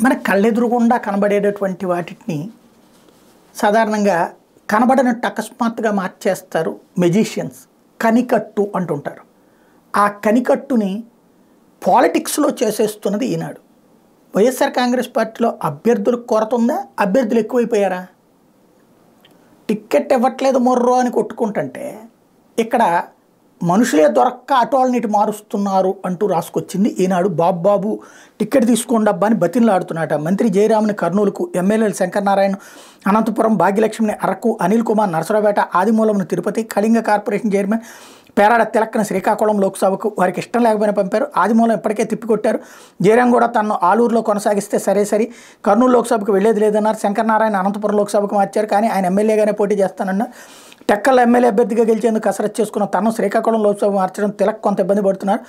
మన కళ్ళెదురుగుండా కనబడేటటువంటి వాటిని సాధారణంగా కనబడనట్టు అకస్మాత్తుగా మార్చేస్తారు మెజిషియన్స్. కనికట్టు అంటుంటారు. ఆ కనికట్టుని పాలిటిక్స్లో చేసేస్తున్నది ఈనాడు. వైఎస్ఆర్ కాంగ్రెస్ పార్టీలో అభ్యర్థులకు కొరత ఉందా? అభ్యర్థులు ఎక్కువైపోయారా? టిక్కెట్ ఇవ్వట్లేదు మొర్రో అని కొట్టుకుంటుంటే ఇక్కడ మనుషులే దొరక్క అటోళ్ళని ఇటు మారుస్తున్నారు అంటూ రాసుకొచ్చింది ఈనాడు. బాబు టిక్కెట్ తీసుకోండి అబ్బా అని బతిన్లాడుతున్నాట. మంత్రి జయరామ్ని కర్నూలుకు, ఎమ్మెల్యేలు శంకరనారాయణ అనంతపురం, భాగ్యలక్ష్మిని అరకు, అనిల్ కుమార్ నరసరావుపేట, ఆదిమూలంను తిరుపతి, కళింగ కార్పొరేషన్ చైర్మన్ పేరాడ తిలక్కన శ్రీకాకుళం లోక్సభకు వారికి ఇష్టం లేకపోయినా పంపారు. ఆదిమూలం ఇప్పటికే తిప్పికొట్టారు. జయరాం కూడా తనను ఆలూరులో కొనసాగిస్తే సరే కర్నూలు లోక్సభకు వెళ్లేది లేదన్నారు. శంకరనారాయణ అనంతపురం లోక్సభకు మార్చారు, కానీ ఆయన ఎమ్మెల్యేగానే పోటీ చేస్తానన్నారు. టెక్కల ఎమ్మెల్యే అభ్యర్థిగా గెలిచేందుకు కసరత్తు చేసుకున్న తను శ్రీకాకుళం లోక్సభ మార్చడం తిలక్ కొంత ఇబ్బంది పడుతున్నారు.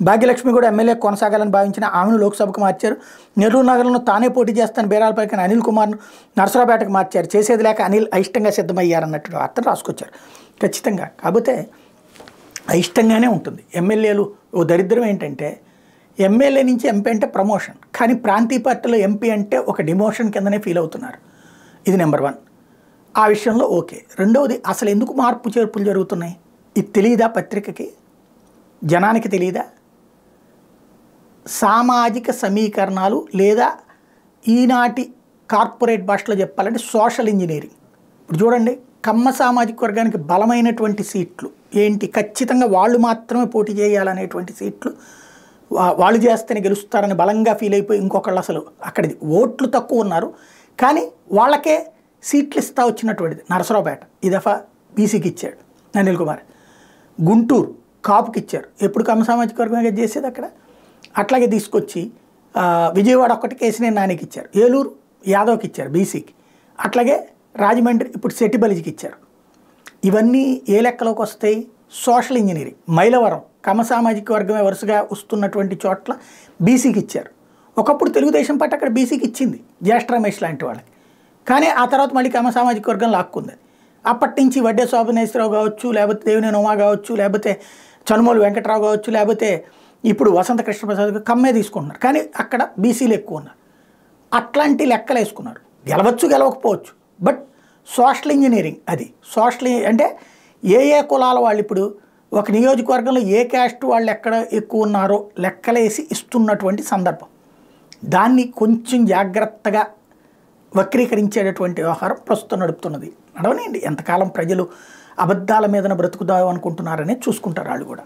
భాగ్యలక్ష్మి కూడా ఎమ్మెల్యే కొనసాగాలని భావించిన ఆమెను లోక్సభకు మార్చారు. నెల్లూరు నగరంలో తానే పోటీ చేస్తాను బేరాలపైకి అనిల్ కుమార్ను నరసరావుపేటకు మార్చారు. చేసేది లేక అనిల్ అయిష్టంగా సిద్ధమయ్యారన్నట్టు వార్తలు రాసుకొచ్చారు. ఖచ్చితంగా కాకపోతే అయిష్టంగానే ఉంటుంది. ఎమ్మెల్యేలు ఓ దరిద్రం ఏంటంటే ఎమ్మెల్యే నుంచి ఎంపీ అంటే ప్రమోషన్, కానీ ప్రాంతీయ పార్టీలో ఎంపీ అంటే ఒక డిమోషన్ కిందనే ఫీల్ అవుతున్నారు. ఇది నెంబర్ 1. ఆ విషయంలో ఓకే. రెండవది, అసలు ఎందుకు మార్పు చేర్పులు జరుగుతున్నాయి? ఇది తెలియదా పత్రికకి? జనానికి తెలియదా? సామాజిక సమీకరణాలు లేదా ఈనాటి కార్పొరేట్ భాషలో చెప్పాలంటే సోషల్ ఇంజనీరింగ్. ఇప్పుడు చూడండి, కమ్మ సామాజిక వర్గానికి బలమైనటువంటి సీట్లు ఏంటి? ఖచ్చితంగా వాళ్ళు మాత్రమే పోటీ చేయాలనేటువంటి సీట్లు వాళ్ళు చేస్తేనే గెలుస్తారని బలంగా ఫీల్ అయిపోయి ఇంకొకళ్ళు అసలు అక్కడిది ఓట్లు తక్కువ ఉన్నారు, కానీ వాళ్ళకే సీట్లు ఇస్తా వచ్చినటువంటిది. నరసరావుపేట ఈ దఫా బీసీకి ఇచ్చాడు అనిల్ కుమార్. గుంటూరు కాపుకి ఇచ్చారు. ఎప్పుడు కమ్మ సామాజిక వర్గంగా చేసేది అక్కడ. అట్లాగే తీసుకొచ్చి విజయవాడ ఒక్కటి కేసినేని నానికి ఇచ్చారు. ఏలూరు యాదవ్కి ఇచ్చారు బీసీకి. అట్లాగే రాజమండ్రి ఇప్పుడు సెట్టిబలిజికి ఇచ్చారు. ఇవన్నీ ఏ లెక్కలోకి వస్తాయి? Social engineering. మైలవరం కమ్మ సామాజిక వర్గమే వరుసగా వస్తున్నటువంటి చోట్ల బీసీకి ఇచ్చారు. ఒకప్పుడు తెలుగుదేశం పార్టీ అక్కడ బీసీకి ఇచ్చింది జ్యేష్ఠ రమేష్ లాంటి వాళ్ళకి, కానీ ఆ తర్వాత మళ్ళీ కమ్మ సామాజిక వర్గం లాక్కుంది. అప్పటి నుంచి వడ్డే శోభనేశ్వరరావు కావచ్చు, లేకపోతే దేవినేని ఉమా కావచ్చు, లేకపోతే చనుమోలు వెంకట్రావు కావచ్చు, లేకపోతే ఇప్పుడు వసంత కృష్ణప్రసాద్ కమ్మే తీసుకుంటున్నారు, కానీ అక్కడ బీసీలు ఎక్కువ ఉన్నారు. అట్లాంటి లెక్కలు వేసుకున్నారు. గెలవచ్చు గెలవకపోవచ్చు, బట్ సోషల్ ఇంజనీరింగ్ అది. సోషల్ అంటే ఏ కులాల వాళ్ళు ఇప్పుడు ఒక నియోజకవర్గంలో ఏ క్యాస్ట్ వాళ్ళు ఎక్కడ ఎక్కువ ఉన్నారో లెక్కలేసి ఇస్తున్నటువంటి సందర్భం. దాన్ని కొంచెం జాగ్రత్తగా వక్రీకరించేటటువంటి వ్యవహారం ప్రస్తుతం నడుపుతున్నది. నడవనండి, ఎంతకాలం ప్రజలు అబద్ధాల మీదన బ్రతుకుదాం అనుకుంటున్నారనే చూసుకుంటారు వాళ్ళు కూడా.